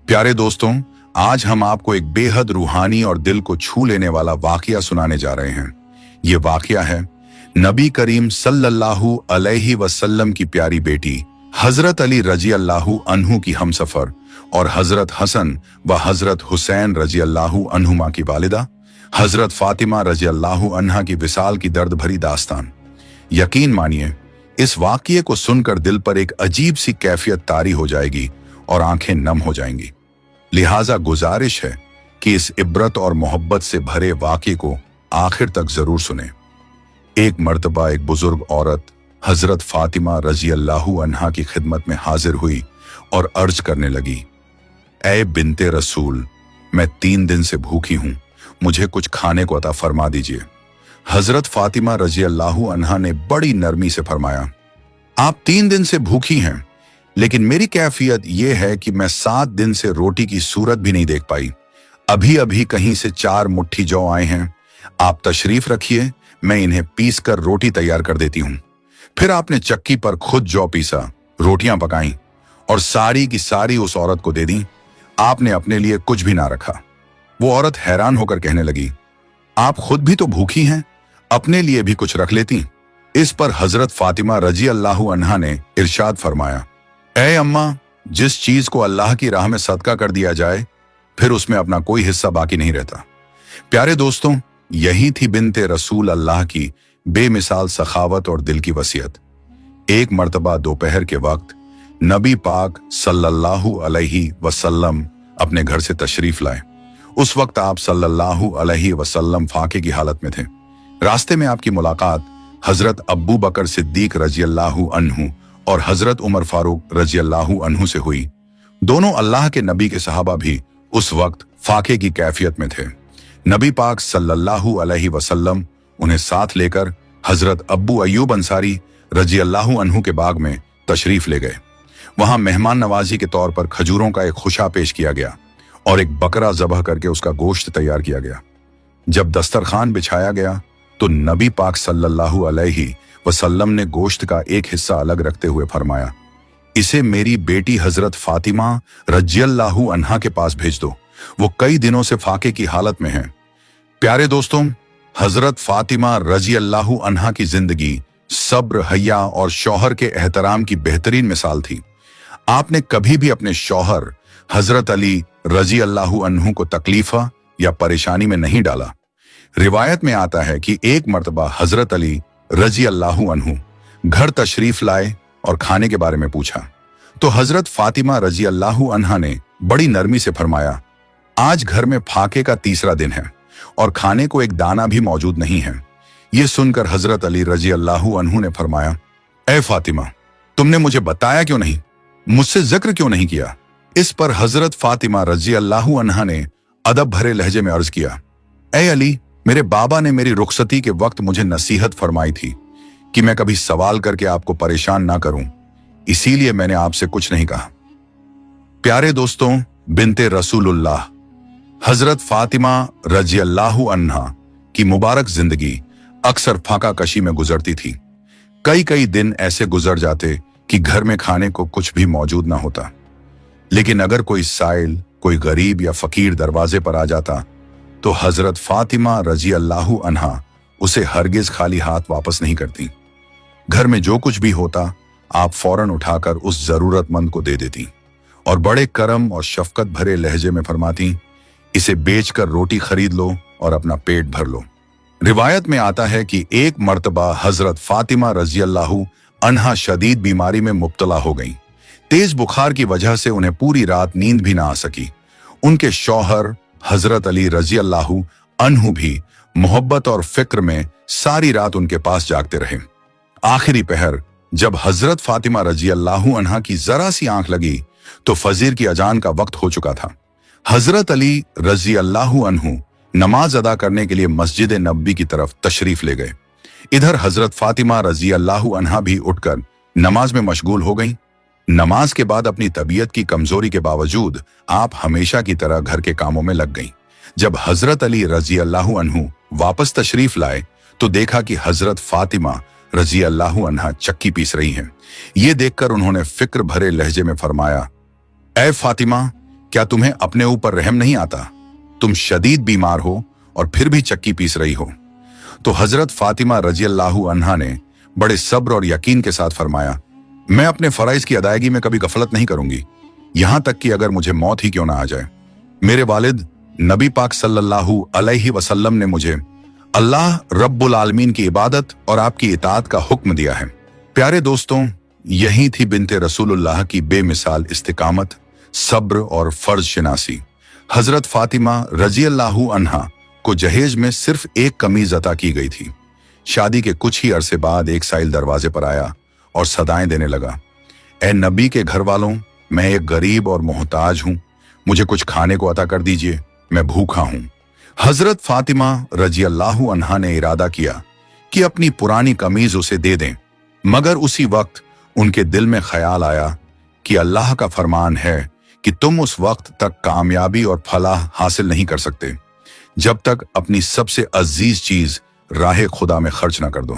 प्यारे दोस्तों, आज हम आपको एक बेहद रूहानी और दिल को छू लेने वाला वाकया सुनाने जा रहे हैं। ये वाकया है नबी करीम सल्लल्लाहु अलैहि वसल्लम की प्यारी बेटी हजरत अली रजी अल्लाहु अन्हु की हमसफर और हजरत हसन व हजरत हुसैन रजी अल्लाहु अन्हुमा की वालिदा हजरत फातिमा रजी अल्लाहु अन्हा की विसाल की दर्द भरी दास्तान। यकीन मानिए, इस वाकये को सुनकर दिल पर एक अजीब सी कैफियत तारी हो जाएगी और आंखें नम हो जाएंगी। लिहाजा गुजारिश है कि इस इबरत और मोहब्बत से भरे वाकये को आखिर तक जरूर सुने। एक मर्तबा एक बुजुर्ग औरत हजरत फातिमा रजी अल्लाहु अन्हा की खिदमत में हाजिर हुई और अर्ज करने लगी, ऐ बिनते रसूल, मैं 3 दिन से भूखी हूं, मुझे कुछ खाने को अता फरमा दीजिए। हजरत फातिमा रजी अल्लाहु अन्हा ने बड़ी नरमी से फरमाया, आप 3 दिन से भूखी हैं, लेकिन मेरी कैफियत यह है कि मैं 7 दिन से रोटी की सूरत भी नहीं देख पाई। अभी अभी कहीं से 4 मुट्ठी जौ आए हैं, आप तशरीफ रखिए, मैं इन्हें पीस कर रोटी तैयार कर देती हूं। फिर आपने चक्की पर खुद जौ पीसा, रोटियां पकाई और सारी की सारी उस औरत को दे दी। आपने अपने लिए कुछ भी ना रखा। वो औरत हैरान होकर कहने लगी, आप खुद भी तो भूखी हैं, अपने लिए भी कुछ रख लेती। इस पर हजरत फातिमा रजी अल्लाहु अन्हा ने इरशाद फरमाया, ऐ अम्मा, जिस चीज को अल्लाह की राह में सदका कर दिया जाए फिर उसमें अपना कोई हिस्सा बाकी नहीं रहता। प्यारे दोस्तों, यही थी बिनते रसूल अल्लाह की बेमिसाल सखावत और दिल की वसीयत। एक मर्तबा दोपहर के वक्त नबी पाक सल्लल्लाहु अलैहि वसल्लम अपने घर से तशरीफ लाए। उस वक्त आप सल्लल्लाहु अलैहि वसल्लम फाके की हालत में थे। रास्ते में आपकी मुलाकात हजरत अब्बू बकर सिद्दीक रजी अल्लाहु अन्हु और हजरत उमर फारूक रजी अल्लाहु अन्हु से हुई। दोनों अल्लाह के नबी के सहाबा भी उस वक्त फाके की कैफियत में थे। नबी पाक सल्लल्लाहु अलैहि वसल्लम उन्हें साथ लेकर हजरत अब्बू अय्यूब अंसारी रजी अल्लाहु अन्हु के बाग में तशरीफ ले गए। वहां मेहमान नवाजी के तौर पर खजूरों का एक खुशा पेश किया गया और एक बकरा ज़बह करके उसका गोश्त तैयार किया गया। जब दस्तरखान बिछाया गया तो नबी पाक सल्लल्लाहु अलैहि वसल्लम ने गोश्त का एक हिस्सा अलग रखते हुए फरमाया, इसे मेरी बेटी हजरत फातिमा रज़ियल्लाहु अन्हा के पास भेज दो, वो कई दिनों से फाके की हालत में हैं। प्यारे दोस्तों, हजरत फातिमा रज़ियल्लाहु अन्हा की जिंदगी सब्र, हया और शौहर के एहतराम की बेहतरीन मिसाल थी। आपने कभी भी अपने शौहर हजरत अली रज़ियल्लाहु अन्हु को तकलीफा या परेशानी में नहीं डाला। रिवायत में आता है कि एक मर्तबा हजरत अली रजी अल्लाहु अन्हु घर तशरीफ लाए और खाने के बारे में पूछा तो हजरत फातिमा रजी अल्लाहु अन्हा ने बड़ी नरमी से फरमाया, आज घर में फाके का 3रा दिन है और खाने को एक दाना भी मौजूद नहीं है। यह सुनकर हजरत अली रजी अल्लाहु अन्हु ने फरमाया, ऐ फातिमा, तुमने मुझे बताया क्यों नहीं, मुझसे जिक्र क्यों नहीं किया? इस पर हजरत फातिमा रजी अल्लाहु अन्हा ने अदब भरे लहजे में अर्ज किया, ऐ अली, मेरे बाबा ने मेरी रुखसती के वक्त मुझे नसीहत फरमाई थी कि मैं कभी सवाल करके आपको परेशान ना करूं, इसीलिए मैंने आपसे कुछ नहीं कहा। प्यारे दोस्तों, बिनते रसूलुल्लाह हजरत फातिमा रजी अल्लाहु अन्हा की मुबारक जिंदगी अक्सर फाका कशी में गुजरती थी। कई कई दिन ऐसे गुजर जाते कि घर में खाने को कुछ भी मौजूद ना होता, लेकिन अगर कोई साइल, कोई गरीब या फकीर दरवाजे पर आ जाता तो हजरत फातिमा रजी अल्लाहु अन्हा उसे हरगिज खाली हाथ वापस नहीं करती। घर में जो कुछ भी होता आप फौरन उठाकर उस जरूरतमंद को दे देती और बड़े करम और शफकत भरे लहजे में फरमाती, इसे बेचकर रोटी खरीद लो और अपना पेट भर लो। रिवायत में आता है कि एक मर्तबा हजरत फातिमा रजी अल्लाहु अन्हा शदीद बीमारी में मुब्तला हो गईं। तेज बुखार की वजह से उन्हें पूरी रात नींद भी ना आ सकी। उनके शौहर हजरत अली रजी अल्लाहु अन्हु भी मोहब्बत और फिक्र में सारी रात उनके पास जागते रहे। आखिरी पहर जब हजरत फातिमा रजी अल्लाहु अन्हा की जरा सी आंख लगी तो फजीर की अजान का वक्त हो चुका था। हजरत अली रजी अल्लाहु अन्हु नमाज अदा करने के लिए मस्जिद नबी की तरफ तशरीफ ले गए। इधर हजरत फातिमा रजी अल्लाहु अन्हा भी उठकर नमाज में मशगूल हो गईं। नमाज के बाद अपनी तबीयत की कमजोरी के बावजूद आप हमेशा की तरह घर के कामों में लग गईं। जब हजरत अली रजी अल्लाहु अन्हु वापस तशरीफ लाए तो देखा कि हजरत फातिमा रजी अल्लाहु अन्हा चक्की पीस रही हैं। ये देखकर उन्होंने फिक्र भरे लहजे में फरमाया, ऐ फातिमा, क्या तुम्हें अपने ऊपर रहम नहीं आता? तुम शदीद बीमार हो और फिर भी चक्की पीस रही हो। तो हजरत फातिमा रजी अल्लाहु अन्हा ने बड़े सब्र और यकीन के साथ फरमाया, मैं अपने फराइज की अदायगी में कभी गफलत नहीं करूंगी, यहां तक कि अगर मुझे मौत ही क्यों ना आ जाए। मेरे वालिद नबी पाक सल्लल्लाहु अलैहि वसल्लम ने मुझे अल्लाह रब्बुल आलमीन की इबादत और आपकी इताअत का हुक्म दिया है। प्यारे दोस्तों, यही थी बिनते रसूलुल्लाह की बेमिसाल इस्तिकामत, सब्र और फर्ज शिनासी। हजरत फातिमा रजी अल्लाहु अन्हा को जहेज में सिर्फ एक कमीज अता की गई थी। शादी के कुछ ही अरसे बाद एक साइल दरवाजे पर आया और सदाएं देने लगा, ए नबी के घर वालों, मैं एक गरीब और मोहताज हूं, मुझे कुछ खाने को अता कर दीजिए, मैं भूखा हूं। हजरत फातिमा रजी अल्लाहु अन्हा ने इरादा किया कि अपनी पुरानी कमीज उसे दे दें, मगर उसी वक्त उनके दिल में ख्याल आया कि अल्लाह का फरमान है कि तुम उस वक्त तक कामयाबी और फलाह हासिल नहीं कर सकते जब तक अपनी सबसे अजीज चीज राह खुदा में खर्च ना कर दो।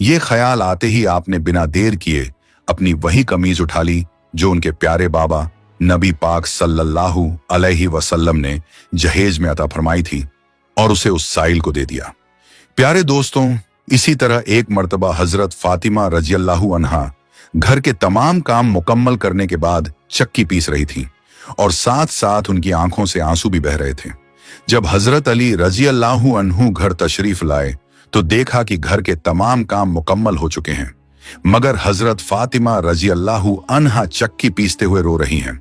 ये ख्याल आते ही आपने बिना देर किए अपनी वही कमीज उठा ली जो उनके प्यारे बाबा नबी पाक सल्लल्लाहु अलैहि वसल्लम ने जहेज में अता फरमाई थी और उसे उस साइल को दे दिया। प्यारे दोस्तों, इसी तरह एक मर्तबा हजरत फातिमा रजी अल्लाहु अन्हा घर के तमाम काम मुकम्मल करने के बाद चक्की पीस रही थी और साथ साथ उनकी आंखों से आंसू भी बह रहे थे। जब हजरत अली रजी अल्लाहु अन्हु घर तशरीफ लाए तो देखा कि घर के तमाम काम मुकम्मल हो चुके हैं, मगर हजरत फातिमा रजी अल्लाहु अन्हा चक्की पीसते हुए रो रही हैं।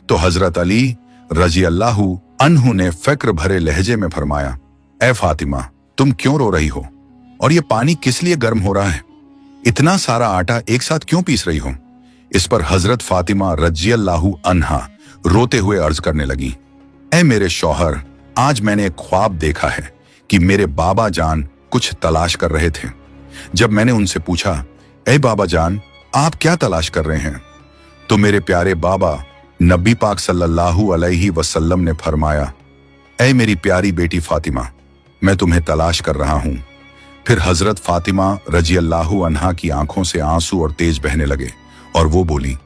तो हजरत अली रजी अल्लाहु अन्हु ने फिक्र भरे लहजे में फरमाया, ए फातिमा, तुम क्यों रो रही हो और ये पानी किस लिए गर्म हो रहा है? इतना सारा आटा एक साथ क्यों पीस रही हो? इस पर हजरत फातिमा रजी अल्लाहु अन्हा रोते हुए अर्ज करने लगी, ए मेरे शौहर, आज मैंने एक ख्वाब देखा है कि मेरे बाबा जान कुछ तलाश कर रहे थे। जब मैंने उनसे पूछा, ए बाबा जान, आप क्या तलाश कर रहे हैं? तो मेरे प्यारे बाबा नबी पाक सल्लल्लाहु अलैहि वसल्लम ने फरमाया, ए मेरी प्यारी बेटी फातिमा, मैं तुम्हें तलाश कर रहा हूं। फिर हजरत फातिमा रजी अल्लाहु अन्हा की आंखों से आंसू और तेज बहने लगे और वो बोली,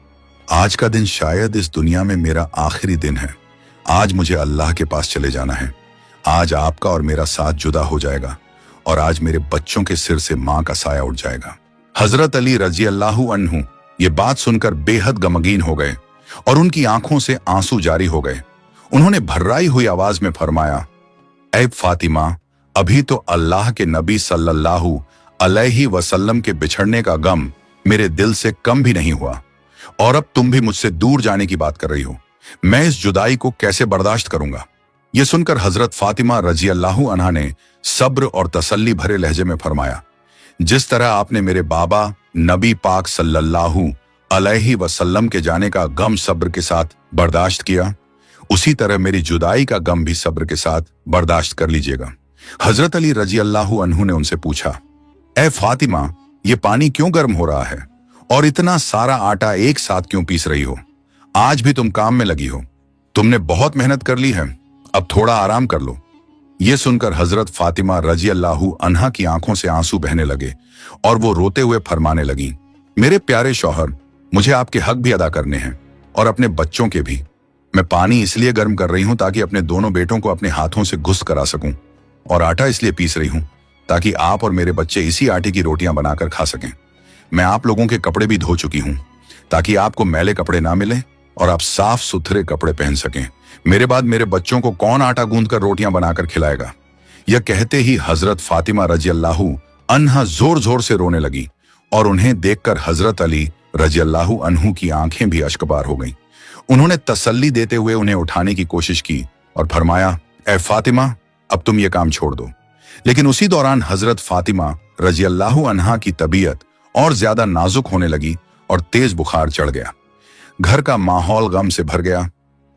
आज का दिन शायद इस दुनिया में मेरा आखिरी दिन है। आज मुझे अल्लाह के पास चले जाना है। आज आपका और मेरा साथ जुदा हो जाएगा और आज मेरे बच्चों के सिर से मां का साया उठ जाएगा। हजरत अली रजी अल्लाहु अन्हु ये बात सुनकर बेहद गमगीन हो गए और उनकी आंखों से आंसू जारी हो गए। उन्होंने भर्राई हुई आवाज में फरमाया, ऐ फातिमा, अभी तो अल्लाह के नबी सल्लल्लाहु अलैहि वसल्लम के बिछड़ने का गम मेरे दिल से कम भी नहीं हुआ और अब तुम भी मुझसे दूर जाने की बात कर रही हो। मैं इस जुदाई को कैसे बर्दाश्त करूंगा? यह सुनकर हजरत फातिमा रजी अल्लाहु अन्हा ने सब्र और तसल्ली भरे लहजे में फरमाया, जिस तरह आपने मेरे बाबा नबी पाक सल्लल्लाहु अलैहि वसल्लम के जाने का गम सब्र के साथ बर्दाश्त किया, उसी तरह मेरी जुदाई का गम भी सब्र के साथ बर्दाश्त कर लीजिएगा। हजरत अली रजी अल्लाहु अन्हु ने उनसे पूछा, ए फातिमा, ये पानी क्यों गर्म हो रहा है और इतना सारा आटा एक साथ क्यों पीस रही हो? आज भी तुम काम में लगी हो, तुमने बहुत मेहनत कर ली है, अब थोड़ा आराम कर लो। ये सुनकर हजरत फातिमा रजी अल्लाहु अन्हा की आंखों से आंसू बहने लगे और वो रोते हुए फरमाने लगी, मेरे प्यारे शौहर, मुझे आपके हक भी अदा करने हैं और अपने बच्चों के भी। मैं पानी इसलिए गर्म कर रही हूं ताकि अपने दोनों बेटों को अपने हाथों से घुस करा सकूं, और आटा इसलिए पीस रही हूं ताकि आप और मेरे बच्चे इसी आटे की रोटियां बनाकर खा सकें। मैं आप लोगों के कपड़े भी धो चुकी हूं ताकि आपको मैले कपड़े ना मिले और आप साफ सुथरे कपड़े पहन सकें। मेरे बाद मेरे बच्चों को कौन आटा गूंद कर रोटियां बनाकर खिलाएगा? यह कहते ही हजरत फातिमा रजी अल्लाहु अन्हा जोर जोर से रोने लगी और उन्हें देखकर हजरत अली रजी अल्लाहु अन्हु की आंखें भी अश्कबार हो गईं। उन्होंने तसल्ली देते हुए उन्हें उठाने की कोशिश की और फरमाया, ए फातिमा, अब तुम ये काम छोड़ दो। लेकिन उसी दौरान हजरत फातिमा रजी अल्लाहु अन्हा की तबीयत और ज्यादा नाजुक होने लगी और तेज बुखार चढ़ गया। घर का माहौल गम से भर गया।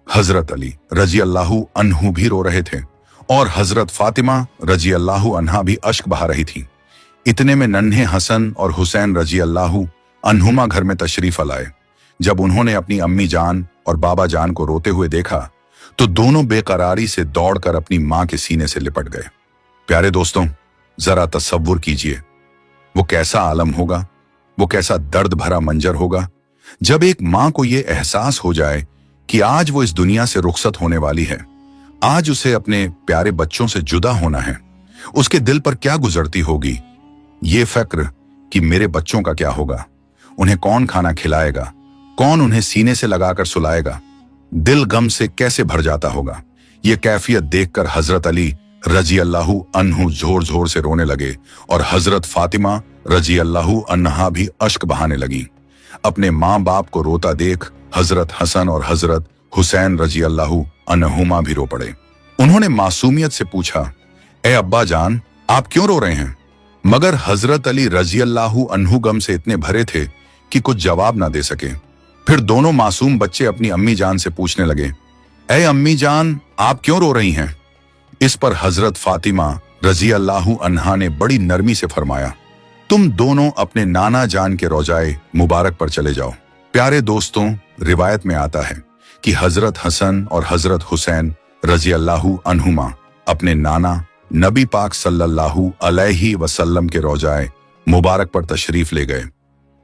हजरत अली रजी अल्लाहु अन्हु भी रो रहे थे और हजरत फातिमा रजी अल्लाहु अन्हा भी अश्क बहा रही थी। इतने में नन्हे हसन और हुसैन रजी अल्लाहु अन्हुमा घर में तशरीफ लाए। जब उन्होंने अपनी अम्मी जान और बाबा जान को रोते हुए देखा तो दोनों बेकरारी से दौड़कर अपनी मां के सीने से लिपट गए। प्यारे दोस्तों, जरा तसव्वुर कीजिए, वो कैसा आलम होगा, वो कैसा दर्द भरा मंजर होगा जब एक मां को यह एहसास हो जाए कि आज वो इस दुनिया से रुखसत होने वाली है। आज उसे अपने प्यारे बच्चों से जुदा होना है। उसके दिल पर क्या गुजरती होगी ये फिक्र कि मेरे बच्चों का क्या होगा, उन्हें कौन खाना खिलाएगा, कौन उन्हें सीने से लगाकर सुलाएगा। दिल गम से कैसे भर जाता होगा। ये कैफियत देखकर हजरत अली रजी अल्लाहु अन्हु जोर जोर से रोने लगे और हजरत फातिमा रजी अल्लाहु अन्हा भी अश्क बहाने लगी। अपने माँ बाप को रोता देख हजरत हसन और हजरत हुसैन रजी अल्लाहु अन्हुमा भी रो पड़े। उन्होंने मासूमियत से पूछा, ए अब्बा जान, आप क्यों रो रहे हैं? मगर हजरत अली रजी अल्लाहु अन्हु गम से इतने भरे थे कि कुछ जवाब ना दे सके। फिर दोनों मासूम बच्चे अपनी अम्मी जान से पूछने लगे, ए अम्मी जान, आप क्यों रो रही हैं? इस पर हजरत फातिमा रजी अल्लाहु अन्हा ने बड़ी नरमी से फरमाया, तुम दोनों अपने नाना जान के रोजाए मुबारक पर चले जाओ। प्यारे दोस्तों, रिवायत में आता है कि हजरत हसन और हजरत हुसैन रजी अल्लाहु अन्हुमा अपने नाना नबी पाक सल्लल्लाहु अलैहि वसल्लम के रोजाए मुबारक पर तशरीफ ले गए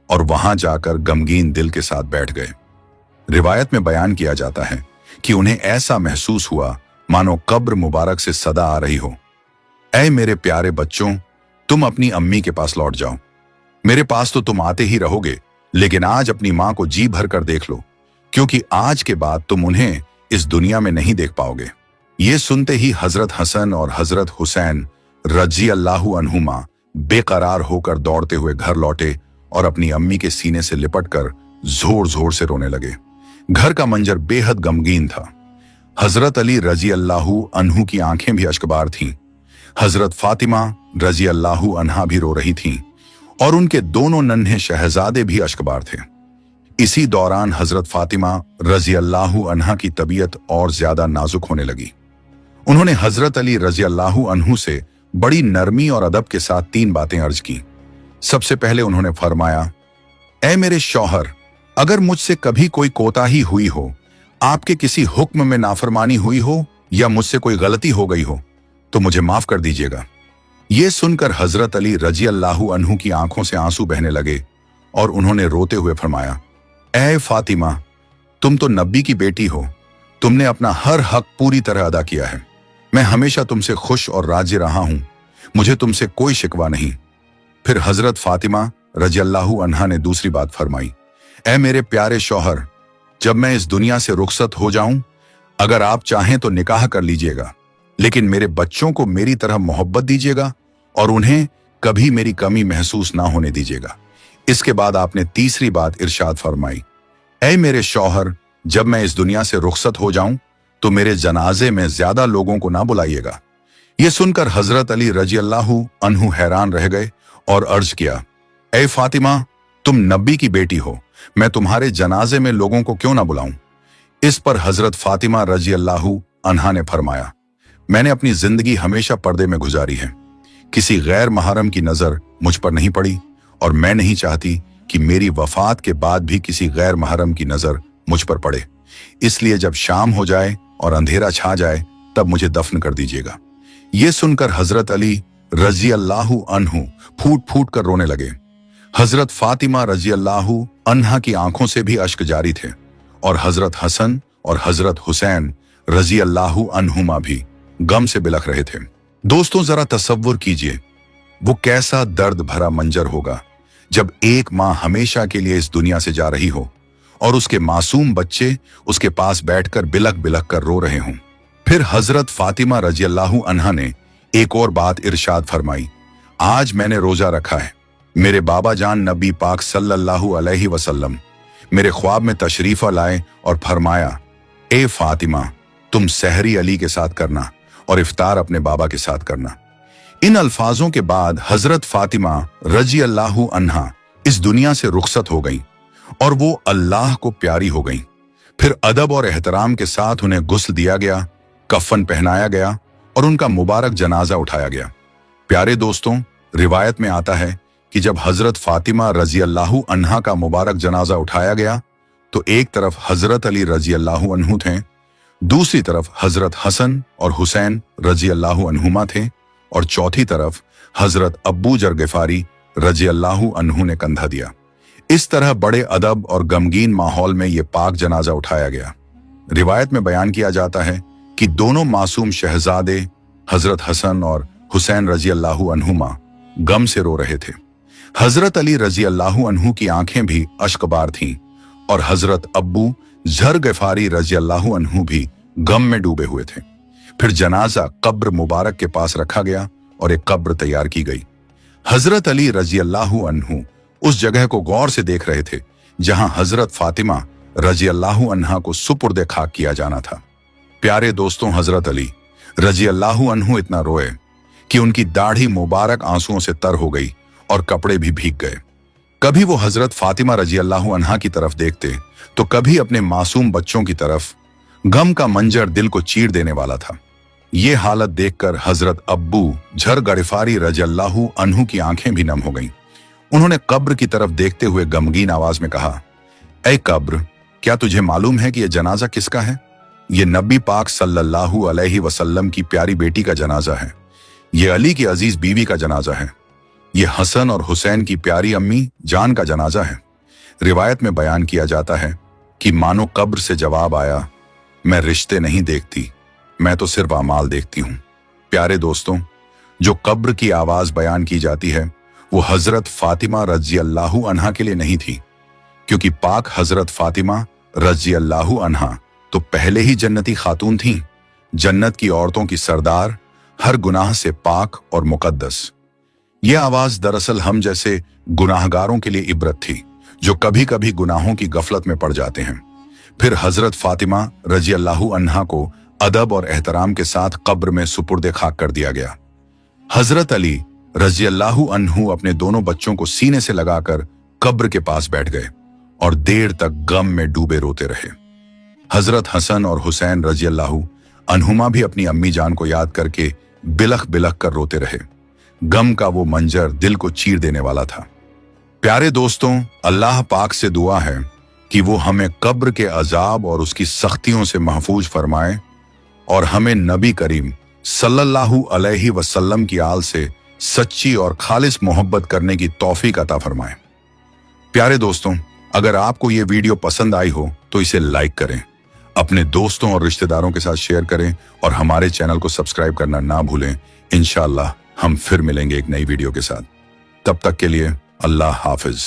और वहां जाकर गमगीन दिल के साथ बैठ गए। रिवायत में बयान किया जाता है कि उन्हें ऐसा महसूस हुआ मानो कब्र मुबारक से सदा आ रही हो, ऐ मेरे प्यारे बच्चों, तुम अपनी अम्मी के पास लौट जाओ। मेरे पास तो तुम आते ही रहोगे, लेकिन आज अपनी मां को जी भर कर देख लो, क्योंकि आज के बाद तुम उन्हें इस दुनिया में नहीं देख पाओगे। ये सुनते ही हजरत हसन और हजरत हुसैन रजी अल्लाहु अन्हुमा बेकरार होकर दौड़ते हुए घर लौटे और अपनी अम्मी के सीने से लिपटकर जोर जोर से रोने लगे। घर का मंजर बेहद गमगीन था। हजरत अली रजी अल्लाहु अन्हु की आंखें भी अश्कबार थीं। हजरत फातिमा रजी अल्लाहु अन्हा भी रो रही थीं और उनके दोनों नन्हे शहजादे भी अश्कबार थे। इसी दौरान हजरत फातिमा रजी अल्लाहु अन्हा की तबीयत और ज्यादा नाजुक होने लगी। उन्होंने हजरत अली रजी अल्लाहु अन्हु से बड़ी नरमी और अदब के साथ 3 बातें अर्ज की। सबसे पहले उन्होंने फरमाया, ऐ मेरे शौहर, अगर मुझसे कभी कोई कोताही हुई हो, आपके किसी हुक्म में नाफरमानी हुई हो या मुझसे कोई गलती हो गई हो तो मुझे माफ कर दीजिएगा। ये सुनकर हजरत अली रजी अल्लाहु अन्हु की आंखों से आंसू बहने लगे और उन्होंने रोते हुए फरमाया, ऐ फातिमा, तुम तो नबी की बेटी हो, तुमने अपना हर हक पूरी तरह अदा किया है। मैं हमेशा तुमसे खुश और राजी रहा हूं, मुझे तुमसे कोई शिकवा नहीं। फिर हजरत फातिमा रजी अल्लाहु अन्हा ने दूसरी बात फरमाई, ऐ मेरे प्यारे शौहर, जब मैं इस दुनिया से रुखसत हो जाऊं, अगर आप चाहें तो निकाह कर लीजिएगा, लेकिन मेरे बच्चों को मेरी तरह मोहब्बत दीजिएगा और उन्हें कभी मेरी कमी महसूस ना होने दीजिएगा। इसके बाद आपने तीसरी बात इरशाद फरमाई, ऐ मेरे शौहर, जब मैं इस दुनिया से रुखसत हो जाऊं तो मेरे जनाजे में ज्यादा लोगों को ना बुलाइएगा। यह सुनकर हजरत अली रजी अल्लाहु अन्हु हैरान रह गए और अर्ज किया, ऐ फातिमा, तुम नबी की बेटी हो, मैं तुम्हारे जनाजे में लोगों को क्यों ना बुलाऊं? इस पर हजरत फातिमा रजी अल्लाहु अन्हा ने फरमाया, मैंने अपनी जिंदगी हमेशा पर्दे में गुजारी है, किसी गैर महरम की नजर मुझ पर नहीं पड़ी और मैं नहीं चाहती कि मेरी वफात के बाद भी किसी गैर महरम की नजर मुझ पर पड़े। इसलिए जब शाम हो जाए और अंधेरा छा जाए तब मुझे दफन कर दीजिएगा। ये सुनकर हजरत अली रजी अल्लाहु अन्हु फूट फूट कर रोने लगे। हजरत फातिमा रजी अल्लाहु अन्हा की आंखों से भी अश्क जारी थे और हजरत हसन और हजरत हुसैन रजी अल्लाहु अन्हुमा भी गम से बिलख रहे थे। दोस्तों, जरा तसव्वुर कीजिए वो कैसा दर्द भरा मंजर होगा जब एक माँ हमेशा के लिए इस दुनिया से जा रही हो और उसके मासूम बच्चे उसके पास बैठकर बिलख बिलख कर रो रहे हों। फिर हजरत फातिमा रजी अल्लाहु अन्हा ने एक और बात इरशाद फरमाई, आज मैंने रोजा रखा है, मेरे बाबा जान नबी पाक सल्लल्लाहु अलैहि वसल्लम मेरे ख्वाब में तशरीफा लाए और फरमाया, ए फातिमा, तुम सहरी अली के साथ करना और इफ्तार अपने बाबा के साथ करना। इन अल्फाजों के बाद हजरत फातिमा रजी अल्लाहु अन्हा इस दुनिया से रुखसत हो गईं और वो अल्लाह को प्यारी हो गईं। फिर अदब और एहतराम के साथ उन्हें गुस्ल दिया गया, कफन पहनाया गया और उनका मुबारक जनाजा उठाया गया। प्यारे दोस्तों, रिवायत में आता है कि जब हजरत फातिमा रजी अल्लाहु अन्हा का मुबारक जनाजा उठाया गया तो एक तरफ हजरत अली रजी अल्लाहु अन्हु थे, दूसरी तरफ हजरत हसन और हुसैन रजी अल्लाहु अन्हुमा थे और चौथी तरफ हजरत अब्बू जर गिफारी रजी अल्लाहु अन्हु ने कंधा दिया। इस तरह बड़े अदब और गमगीन माहौल में ये पाक जनाजा उठाया गया। रिवायत में बयान किया जाता है कि दोनों मासूम शहजादे हजरत हसन और हुसैन रजी अल्लाहु अन्हुमा गम से रो रहे थे। हजरत अली रजी अल्लाहु अन्हु की आंखें भी अश्कबार थीं और हजरत अब्बू झर गफारी रजी अल्लाहु अन्हु भी गम में डूबे हुए थे। फिर जनाजा कब्र मुबारक के पास रखा गया और एक कब्र तैयार की गई। हजरत अली रजी अल्लाहु अन्हु उस जगह को गौर से देख रहे थे जहां हजरत फातिमा रजी अल्लाहु अन्हा को सुपुर्दे खाक किया जाना था। प्यारे दोस्तों, हजरत अली रजी अल्लाहु अन्हु इतना रोए कि उनकी दाढ़ी मुबारक आंसुओं से तर हो गई और कपड़े भी भीग गए। कभी वो हजरत फातिमा रजी अल्लाहु अन्हा की तरफ देखते तो कभी अपने मासूम बच्चों की तरफ। गम का मंजर दिल को चीर देने वाला था। ये हालत देखकर हजरत अब्बू झर गरिफारी रजी अल्लाहु अन्हु की आंखें भी नम हो गईं। उन्होंने कब्र की तरफ देखते हुए गमगीन आवाज में कहा, ऐ कब्र, क्या तुझे मालूम है कि यह जनाजा किसका है? ये नबी पाक सल्लल्लाहु अलैहि वसल्लम की प्यारी बेटी का जनाजा है। ये अली की अजीज बीवी का जनाजा है। ये हसन और हुसैन की प्यारी अम्मी जान का जनाजा है। रिवायत में बयान किया जाता है कि मानो कब्र से जवाब आया, मैं रिश्ते नहीं देखती, मैं तो सिर्फ अमाल देखती हूं। प्यारे दोस्तों, जो कब्र की आवाज बयान की जाती है वो हजरत फातिमा रजी अल्लाहु अन्हा के लिए नहीं थी, क्योंकि पाक हजरत फातिमा रजी अल्लाहु अन्हा तो पहले ही जन्नती खातून थीं, जन्नत की औरतों की सरदार, हर गुनाह से पाक और मुकद्दस। यह आवाज दरअसल हम जैसे गुनाहगारों के लिए इबरत थी, जो कभी कभी गुनाहों की गफलत में पड़ जाते हैं। फिर हजरत फातिमा रजी अल्लाहु अन्हा को अदब और एहतराम के साथ कब्र में सुपुर्दे खाक कर दिया गया। हजरत अली रजी अल्लाहु अन्हु अपने दोनों बच्चों को सीने से लगाकर कब्र के पास बैठ गए और देर तक गम में डूबे रोते रहे। हजरत हसन और हुसैन रजी अल्लाहु अन्हुमा भी अपनी अम्मी जान को याद करके बिलख बिलख कर रोते रहे। गम का वो मंजर दिल को चीर देने वाला था। प्यारे दोस्तों, अल्लाह पाक से दुआ है कि वो हमें कब्र के अजाब और उसकी सख्तियों से महफूज फरमाए और हमें नबी करीम सल्लल्लाहु अलैहि वसल्लम की आल से सच्ची और खालिस मोहब्बत करने की तौफीक अता फरमाए। प्यारे दोस्तों, अगर आपको ये वीडियो पसंद आई हो तो इसे लाइक करें, अपने दोस्तों और रिश्तेदारों के साथ शेयर करें और हमारे चैनल को सब्सक्राइब करना ना भूलें। इंशाअल्लाह हम फिर मिलेंगे एक नई वीडियो के साथ। तब तक के लिए अल्लाह हाफिज।